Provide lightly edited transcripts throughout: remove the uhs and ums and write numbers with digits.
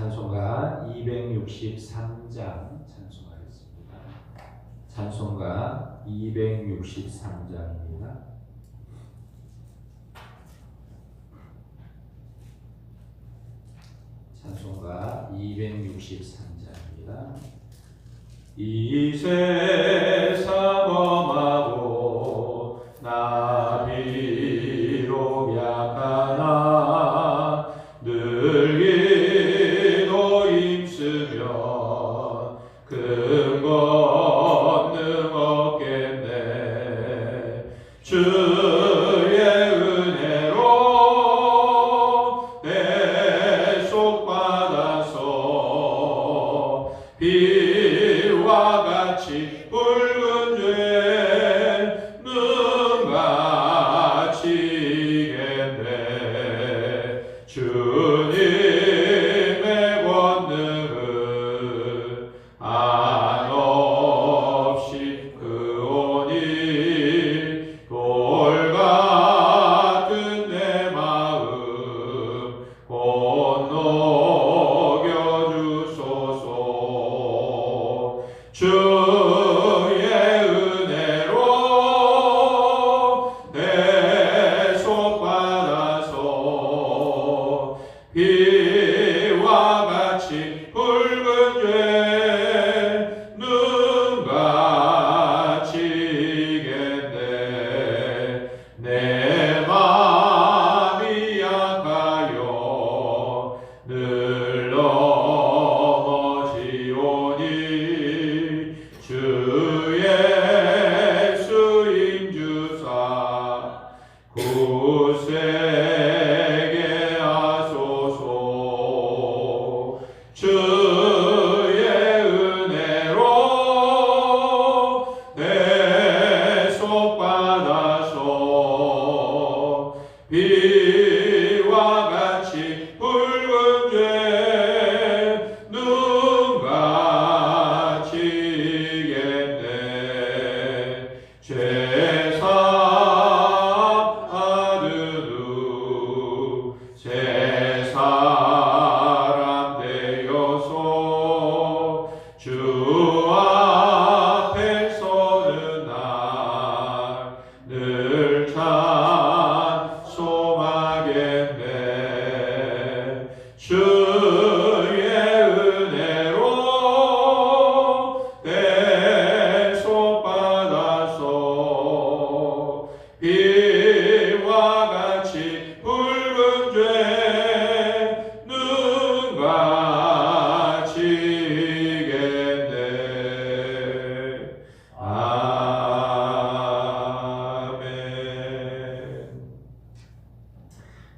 찬송가 263장 찬송하겠습니다. 찬송가 263장입니다. 찬송가 263장입니다. 이 세상 험하고 나 비록 약하나 늘 기도 힘쓰면 큰 권능 얻겠네. 주의 은혜로 내 속 받아서 비와 같이 붉은 죄 눈 가치겠네. 주님의 권능은 한없이 크오니 돌 같은 내 마음 곧 녹여주소서. 주의 은혜로 내 속 받아서 비와 같이 붉은 죄 눈 가치겠네. 내 마음이 약하여 늘 넘어지오니 주의 수임 주사 굳세게 하소서. 주의 은혜로 내 속 받아서 비와 같이 붉은 죄 눈 가치겠네. 죄 사하는 후 새 사람 되어서 주 앞에 서는 날 늘 찬송하겠네. 주의 은혜로 내 속 받아서 비와 같이 붉은 죄 눈 가치겠네. 아멘.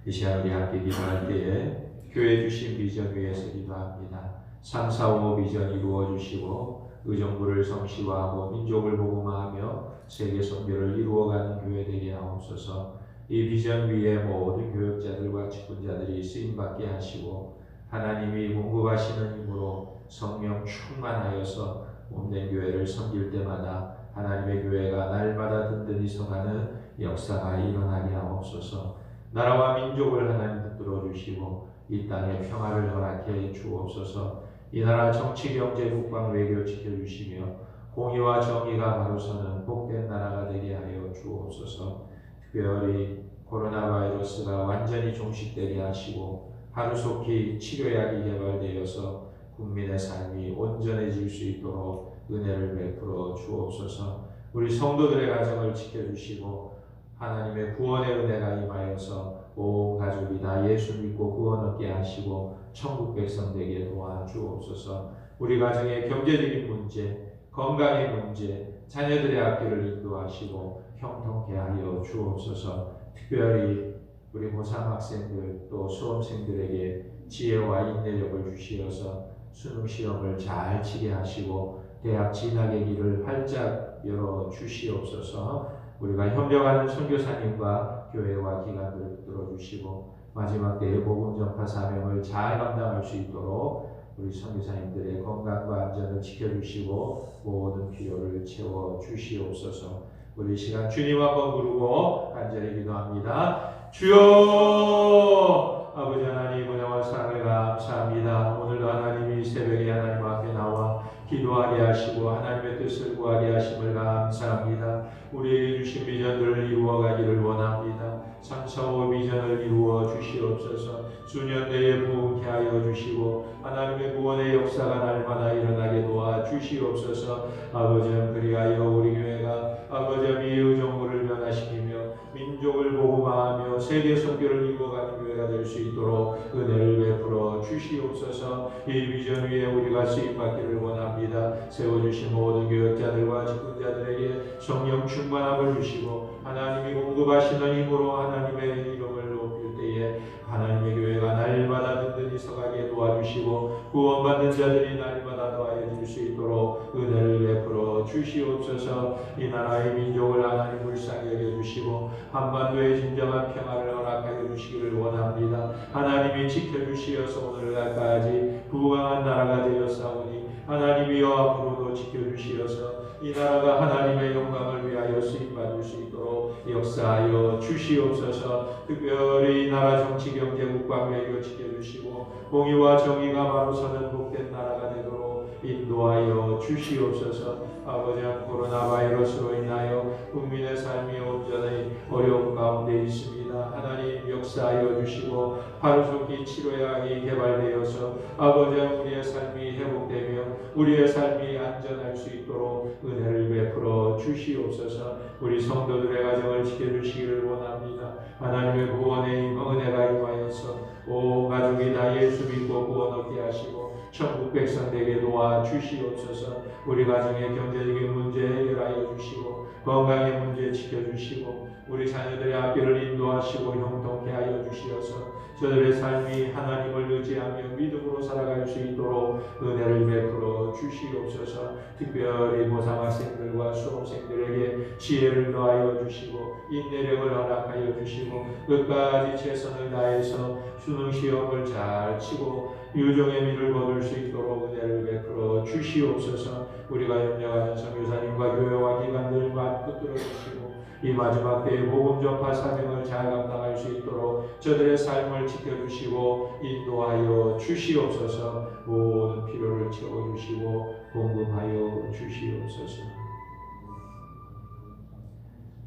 이 시간 우리 함께 기도할 때에 교회 주신 비전 위에서 기도합니다. 상사오 비전 이루어 주시고 의정부를 성시화하고 민족을 복음화하며 세계 선교를 이루어가는 교회 되게 하옵소서. 이 비전 위에 모든 교역자들과 직분자들이 쓰임받게 하시고 하나님이 공급하시는 힘으로 성령 충만하여서 몸된 교회를 섬길 때마다 하나님의 교회가 날마다 든든히 서가는 역사가 일어나게 하옵소서. 나라와 민족을 하나님 붙들어 주시고 이 땅에 평화를 허락해 주옵소서. 이 나라 정치, 경제, 국방, 외교 지켜주시며 공의와 정의가 바로 서는 복된 나라가 되게 하여 주옵소서. 특별히 코로나 바이러스가 완전히 종식되게 하시고 하루속히 치료약이 개발되어서 국민의 삶이 온전해질 수 있도록 은혜를 베풀어 주옵소서. 우리 성도들의 가정을 지켜주시고 하나님의 구원의 은혜가 임하여서 온 가족이 다 예수 믿고 구원 얻게 하시고 천국 백성 되게 도와주옵소서. 우리 가정의 경제적인 문제, 건강의 문제, 자녀들의 학교를 인도하시고 형통케 하여 주옵소서. 특별히 우리 고3 학생들 또 수험생들에게 지혜와 인내력을 주시어서 수능 시험을 잘 치게 하시고 대학 진학의 길을 활짝 열어 주시옵소서. 우리가 협력하는 선교사님과 교회와 기관들을 붙들어 주시고 마지막 때의 복음 전파 사명을 잘 감당할 수 있도록 우리 선교사님들의 건강과 안전을 지켜주시고 모든 필요를 채워 주시옵소서. 우리 시간 주님 한번 부르고 간절히 기도합니다. 주여 아버지 하나님 은혜와 사랑을 감사합니다. 오늘도 하나님이 새벽에 하나님 앞에 나와 기도하게 하시고 하나님의 뜻을 구하게 하심을 감사합니다. 우리에게 주신 비전들을 이루어가기를 원합니다. 3, 4, 5 비전을 이루어 주시옵소서. 수년 내에 부흥케 하여 주시고 하나님의 구원의 역사가 날마다 일어나게 도와 주시옵소서. 아버지 그리하여 우리 교회가 아버지 이 의정부를 변화시키며 민족을 복음화하며 세계 선교를 이루어가는 교회가 될 수 있도록 은혜를 베풀어 주시옵소서. 이 비전 위에 우리가 쓰임받기를 원합니다. 세워주신 모든 교역자들과 직분자들에게 성령 충만함을 주시고 하나님이 공급하시는 힘으로 하나님의 이름을 높일 때에 하나님의 교회가 날마다 든든히 서가게 도와주시고 구원받는 자들이 날마다 더하여질 수 있도록 은혜를 베풀어 주시옵소서. 이 나라의 민족을 하나님 불쌍히 여겨주시고 한반도의 진정한 평화를 허락하여 주시기를 원합니다. 하나님이 지켜주시어서 오늘날까지 부강한 나라가 되었사오니 하나님이여 앞으로도 지켜주시어서 이 나라가 하나님의 영광을 위하여 쓰임받을 수 있도록 역사하여 주시옵소서. 특별히 이 나라 정치 경제 국방 외교 지켜주시고 공의와 정의가 바로 서는 복된 나라가 되도록 인도하여 주시옵소서. 아버지 코로나 바이러스로 인하여 국민의 삶이 온전히 어려운 가운데 있습니다. 하나님 역사하여 주시고 하루속히 치료약이 개발되어서 아버지 우리의 삶이 회복되며 우리의 삶이 안전할 수 있도록 은혜를 베풀어 주시옵소서. 우리 성도들의 가정을 지켜주시기를 원합니다. 하나님의 구원의 은혜가 임하여서 온 가족이 다 예수 믿고 구원 얻게 하시고 천국 백성 되게 도와 주시옵소서. 우리 가정의 경제적인 문제 해결하여 주시고 건강의 문제 지켜주시고 우리 자녀들의 앞길을 인도하시고 형통케 하여 주시어서 저들의 삶이 하나님을 의지하며 믿음으로 살아갈 수 있도록 은혜를 베풀어 주시옵소서. 특별히 고3 학생들과 수험생들에게 지혜를 더하여 주시고 인내력을 허락하여 주시고 끝까지 최선을 다해서 수능시험을 잘 치고 유종의 미를 거둘 수 있도록 은혜를 베풀어 주시옵소서. 우리가 염려하는 선교사님과 교회와 기관들만 붙들어 주시고 이 마지막 때의 복음 전파 사명을 잘 감당할 수 있도록 저들의 삶을 지켜주시고 인도하여 주시옵소서. 모든 필요를 채워주시고 공급하여 주시옵소서.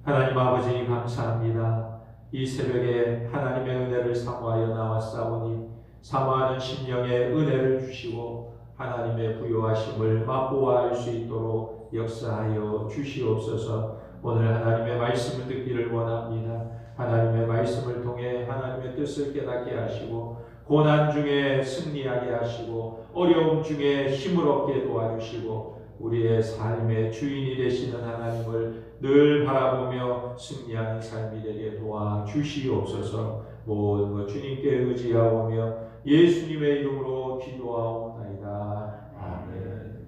하나님 아버지 감사합니다. 이 새벽에 하나님의 은혜를 사모하여 나왔사오니 사모하는 심령에 은혜를 주시고 하나님의 부요하심을 맛보아할 수 있도록 역사하여 주시옵소서. 오늘 하나님의 말씀을 듣기를 원합니다. 하나님의 말씀을 통해 하나님의 뜻을 깨닫게 하시고 고난 중에 승리하게 하시고 어려움 중에 힘을 얻게 도와주시고 우리의 삶의 주인이 되시는 하나님을 늘 바라보며 승리하는 삶이 되게 도와주시옵소서. 모든 것 주님께 의지하오며 예수님의 이름으로 기도하옵나이다. 아멘.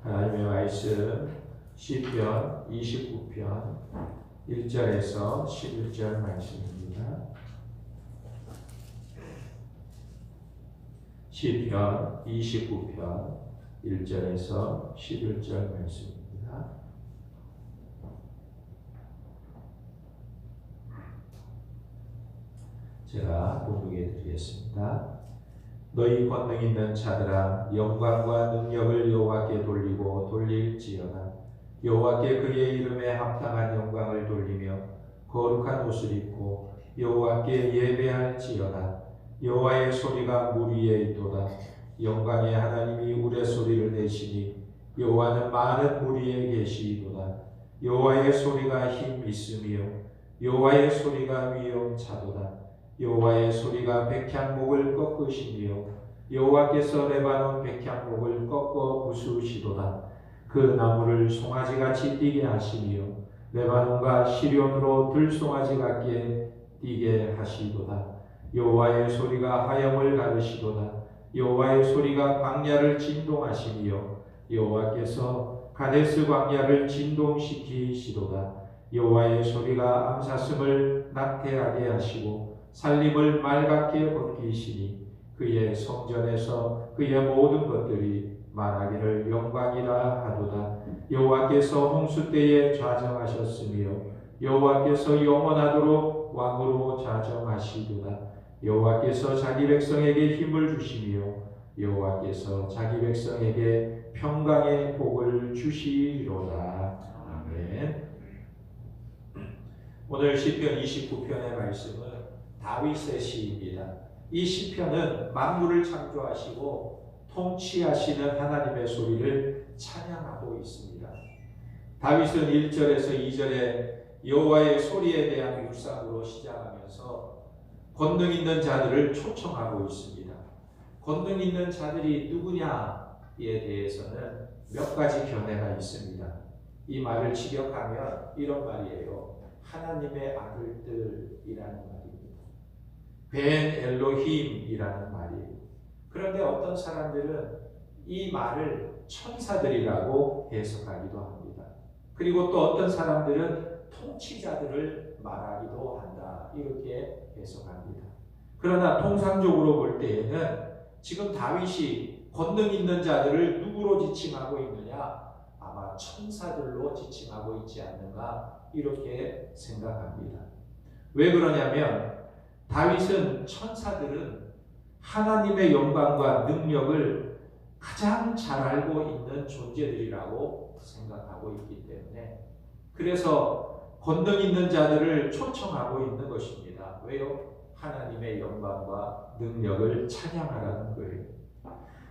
하나님의 말씀 시편 29편 1절에서 11절 말씀입니다. 시편 29편 1절에서 11절 말씀입니다. 제가 봉독해 드리겠습니다. 너희 권능 있는 자들아 영광과 능력을 여호와께 돌리고 돌릴지어다. 여호와께 그의 이름에 합당한 영광을 돌리며 거룩한 옷을 입고 여호와께 예배할지어다. 여호와의 소리가 물 위에 있도다. 영광의 하나님이 우레소리를 내시니 여호와는 많은 물 위에 계시이도다. 여호와의 소리가 힘 있으며 여호와의 소리가 위엄차도다. 여호와의 소리가 백향목을 꺾으시며 여호와께서 레바논 백향목을 꺾어 부수시도다. 그 나무를 송아지같이 뛰게 하시며 레바논과 시련으로 들송아지 같게 뛰게 하시도다. 여호와의 소리가 하염을 가르시도다. 여호와의 소리가 광야를 진동하시며 여호와께서 가데스 광야를 진동시키시도다. 여호와의 소리가 암사슴을 낙태하게 하시고 살림을 맑게 벗기시니 그의 성전에서 그의 모든 것들이 말하기를 영광이라 하도다. 여호와께서 홍수 때에 좌정하셨으며 여호와께서 영원하도록 왕으로 자정하시도다. 여호와께서 자기 백성에게 힘을 주시며 여호와께서 자기 백성에게 평강의 복을 주시리로다. 아멘. 오늘 시편 29편의 말씀은 다윗의 시입니다. 이 시편은 만물을 창조하시고 통치하시는 하나님의 소리를 찬양하고 있습니다. 다윗은 1절에서 2절에 여호와의 소리에 대한 묵상으로 시작하면서 권능 있는 자들을 초청하고 있습니다. 권능 있는 자들이 누구냐에 대해서는 몇 가지 견해가 있습니다. 이 말을 직역하면 이런 말이에요. 하나님의 아들들이라는 말입니다. 벤 엘로힘이라는 말이에요. 그런데 어떤 사람들은 이 말을 천사들이라고 해석하기도 합니다. 그리고 또 어떤 사람들은 통치자들을 말하기도 한다. 이렇게 해석합니다. 그러나 통상적으로 볼 때에는 지금 다윗이 권능 있는 자들을 누구로 지칭하고 있느냐? 아마 천사들로 지칭하고 있지 않는가? 이렇게 생각합니다. 왜 그러냐면 다윗은 천사들은 하나님의 영광과 능력을 가장 잘 알고 있는 존재들이라고 생각하고 있기 때문에 그래서 권능 있는 자들을 초청하고 있는 것입니다. 왜요? 하나님의 영광과 능력을 찬양하라는 거예요.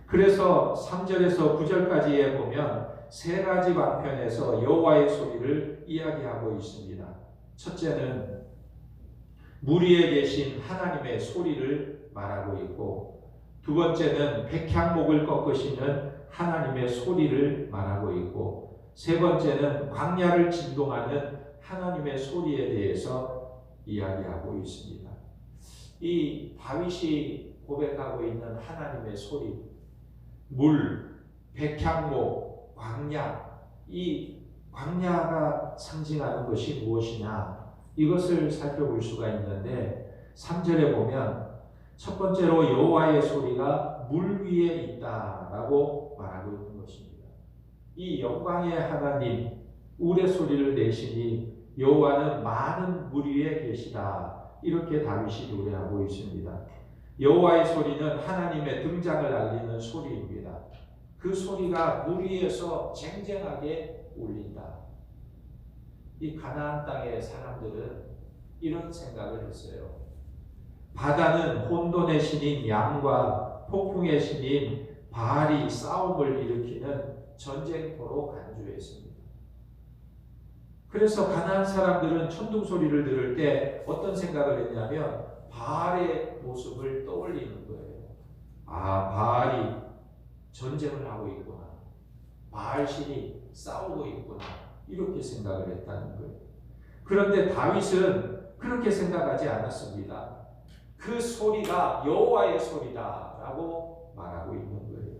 그래서 3절에서 9절까지에 보면 세 가지 방편에서 여호와의 소리를 이야기하고 있습니다. 첫째는 물 위에 계신 하나님의 소리를 말하고 있고, 두 번째는 백향목을 꺾으시는 하나님의 소리를 말하고 있고, 세 번째는 광야를 진동하는 하나님의 소리에 대해서 이야기하고 있습니다. 이 다윗이 고백하고 있는 하나님의 소리, 물, 백향목, 광야, 이 광야가 상징하는 것이 무엇이냐? 이것을 살펴볼 수가 있는데 3절에 보면 첫 번째로 여호와의 소리가 물 위에 있다라고 말하고 있는 것입니다. 이 영광의 하나님, 우레 소리를 내시니 여호와는 많은 물 위에 계시다. 이렇게 다윗이 노래하고 있습니다. 여호와의 소리는 하나님의 등장을 알리는 소리입니다. 그 소리가 물 위에서 쟁쟁하게 울린다. 이 가나안 땅의 사람들은 이런 생각을 했어요. 바다는 혼돈의 신인 양과 폭풍의 신인 바알이 싸움을 일으키는 전쟁터로 간주했습니다. 그래서 가나안 사람들은 천둥 소리를 들을 때 어떤 생각을 했냐면 바알의 모습을 떠올리는 거예요. 아, 바알이 전쟁을 하고 있구나. 바알 신이 싸우고 있구나. 이렇게 생각을 했다는 거예요. 그런데 다윗은 그렇게 생각하지 않았습니다. 그 소리가 여호와의 소리다라고 말하고 있는 거예요.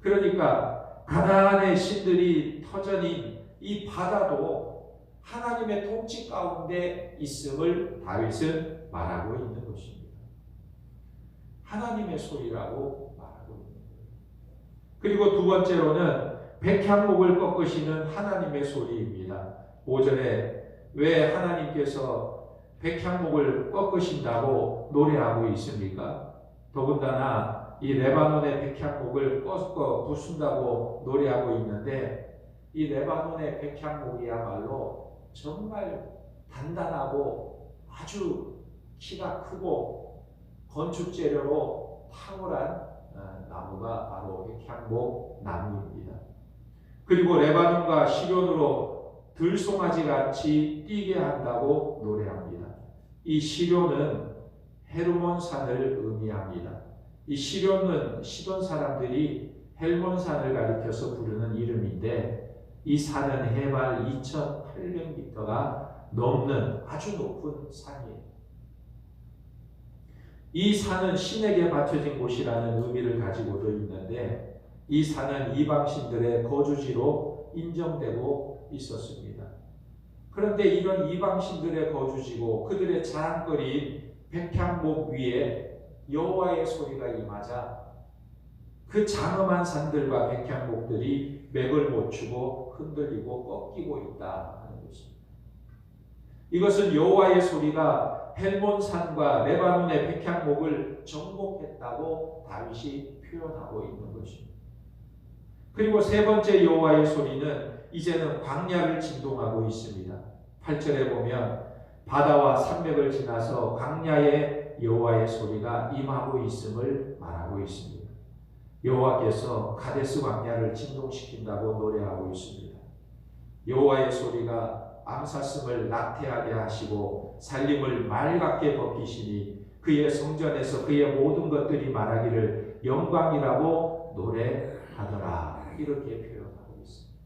그러니까 가나안의 신들이 터전인 이 바다도 하나님의 통치 가운데 있음을 다윗은 말하고 있는 것입니다. 하나님의 소리라고 말하고 있는 거예요. 그리고 두 번째로는 백향목을 꺾으시는 하나님의 소리입니다. 5절에 왜 하나님께서 백향목을 꺾으신다고 노래하고 있습니까? 더군다나 이 레바논의 백향목을 꺾어 부순다고 노래하고 있는데 이 레바논의 백향목이야말로 정말 단단하고 아주 키가 크고 건축 재료로 탁월한 나무가 바로 백향목 나무입니다. 그리고 레바논과 시련으로 들송아지 같이 뛰게 한다고 노래합니다. 이 시련은 헤르몬 산을 의미합니다. 이 시련은 시돈 사람들이 헬몬 산을 가리켜서 부르는 이름인데 이 산은 해발 2,800m가 넘는 아주 높은 산이에요. 이 산은 신에게 바쳐진 곳이라는 의미를 가지고도 있는데 이 산은 이방신들의 거주지로 인정되고 있었습니다. 그런데 이런 이방신들의 거주지고 그들의 자랑거리인 백향목 위에 여호와의 소리가 임하자 그 장엄한 산들과 백향목들이 맥을 못 추고 흔들리고 꺾이고 있다 하는 것입니다. 이것은 여호와의 소리가 헬몬산과 레바논의 백향목을 정복했다고 다윗이 표현하고 있는 것입니다. 그리고 세 번째 여호와의 소리는 이제는 광야를 진동하고 있습니다. 8절에 보면 바다와 산맥을 지나서 광야에 여호와의 소리가 임하고 있음을 말하고 있습니다. 여호와께서 가데스 광야를 진동시킨다고 노래하고 있습니다. 여호와의 소리가 암사슴을 나태하게 하시고 살림을 맑게 벗기시니 그의 성전에서 그의 모든 것들이 말하기를 영광이라고 노래하더라. 이렇게 표현하고 있습니다.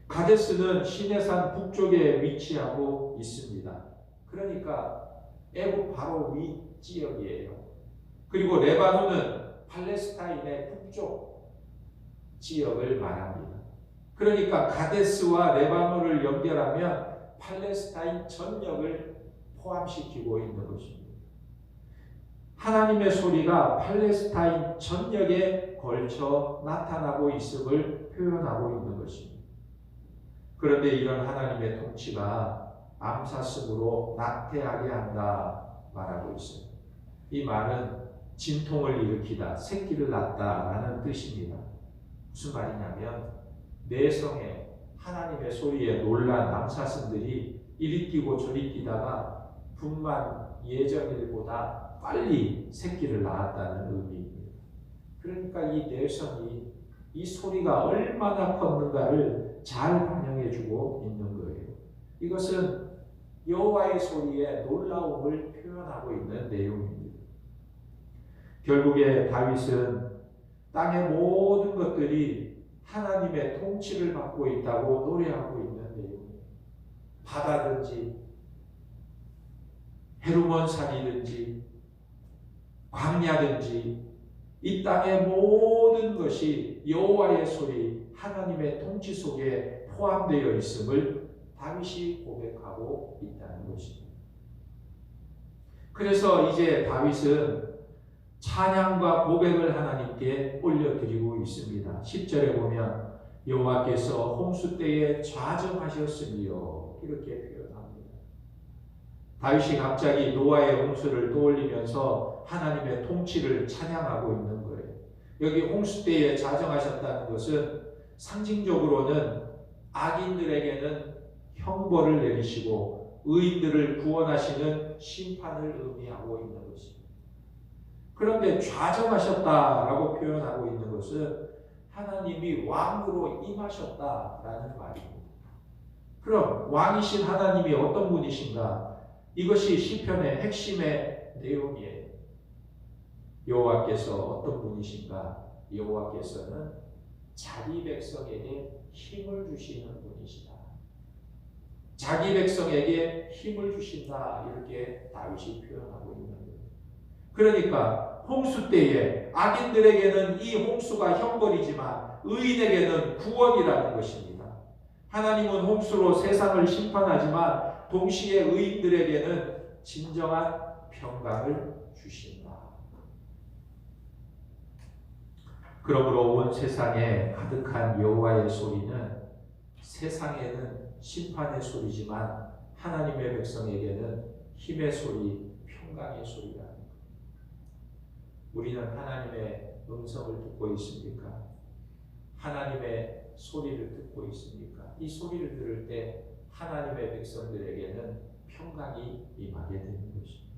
가데스는 시내산 북쪽에 위치하고 있습니다. 그러니까 애굽 바로 윗지역이에요. 그리고 레바논은 팔레스타인의 북쪽 지역을 말합니다. 그러니까 가데스와 레바논을 연결하면 팔레스타인 전역을 포함시키고 있는 것입니다. 하나님의 소리가 팔레스타인 전역에 걸쳐 나타나고 있음을 표현하고 있는 것입니다. 그런데 이런 하나님의 통치가 암사슴으로 나태하게 한다 말하고 있습니다. 이 말은 진통을 일으키다, 새끼를 낳다라는 뜻입니다. 무슨 말이냐면 내성에 하나님의 소리에 놀란 암사슴들이 이리 뛰고 저리 뛰다가 분만 예정일보다 빨리 새끼를 낳았다는 의미입니다. 그러니까 이 내성이 이 소리가 얼마나 컸는가를 잘 반영해주고 있는 거예요. 이것은 여호와의 소리의 놀라움을 표현하고 있는 내용입니다. 결국에 다윗은 땅의 모든 것들이 하나님의 통치를 받고 있다고 노래하고 있는 내용입니다. 바다든지 헤르몬 산이든지 광야든지 이 땅의 모든 것이 여호와의 소리, 하나님의 통치 속에 포함되어 있음을 다윗이 고백하고 있다는 것입니다. 그래서 이제 다윗은 찬양과 고백을 하나님께 올려드리고 있습니다. 10절에 보면 여호와께서 홍수 때에 좌정하셨으며 이렇게 표현합니다. 다윗이 갑자기 노아의 홍수를 떠올리면서 하나님의 통치를 찬양하고 있는 거예요. 여기 홍수 때에 좌정하셨다는 것은 상징적으로는 악인들에게는 형벌을 내리시고 의인들을 구원하시는 심판을 의미하고 있는 것입니다. 그런데 좌정하셨다라고 표현하고 있는 것은 하나님이 왕으로 임하셨다라는 말입니다. 그럼 왕이신 하나님이 어떤 분이신가? 이것이 시편의 핵심의 내용이에요. 여호와께서 어떤 분이신가? 여호와께서는 자기 백성에게 힘을 주시는 분이시다. 자기 백성에게 힘을 주신다. 이렇게 다윗이 표현하고 있는 거예요. 그러니까 홍수 때에 악인들에게는 이 홍수가 형벌이지만 의인에게는 구원이라는 것입니다. 하나님은 홍수로 세상을 심판하지만 동시에 의인들에게는 진정한 평강을 주신다. 그러므로 온 세상에 가득한 여호와의 소리는 세상에는 심판의 소리지만 하나님의 백성에게는 힘의 소리, 평강의 소리라는 것. 우리는 하나님의 음성을 듣고 있습니까? 하나님의 소리를 듣고 있습니까? 이 소리를 들을 때 하나님의 백성들에게는 평강이 임하게 되는 것입니다.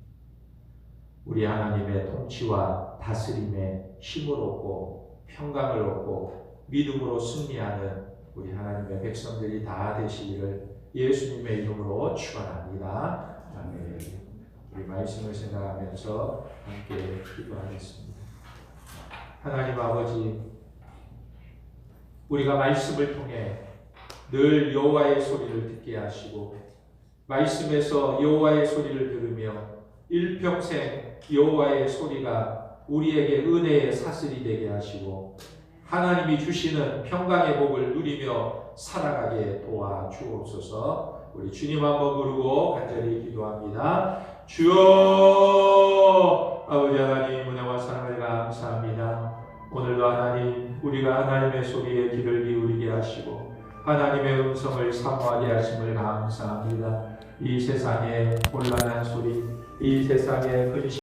우리 하나님의 통치와 다스림에 힘을 얻고 평강을 얻고 믿음으로 승리하는 우리 하나님의 백성들이 다 되시기를 예수님의 이름으로 축원합니다. 아멘. 우리 말씀을 생각하면서 함께 기도하겠습니다. 하나님 아버지, 우리가 말씀을 통해 늘 여호와의 소리를 듣게 하시고 말씀에서 여호와의 소리를 들으며 일평생 여호와의 소리가 우리에게 은혜의 사슬이 되게 하시고 하나님이 주시는 평강의 복을 누리며 살아가게 도와주옵소서. 우리 주님 한번 부르고 간절히 기도합니다. 주여, 아버지 하나님 은혜와 사랑을 감사합니다. 오늘도 하나님 우리가 하나님의 소리에 귀를 기울이게 하시고 하나님의 음성을 사모하게 하심을 감사합니다. 이 세상의 혼란한 소리, 이 세상의 근심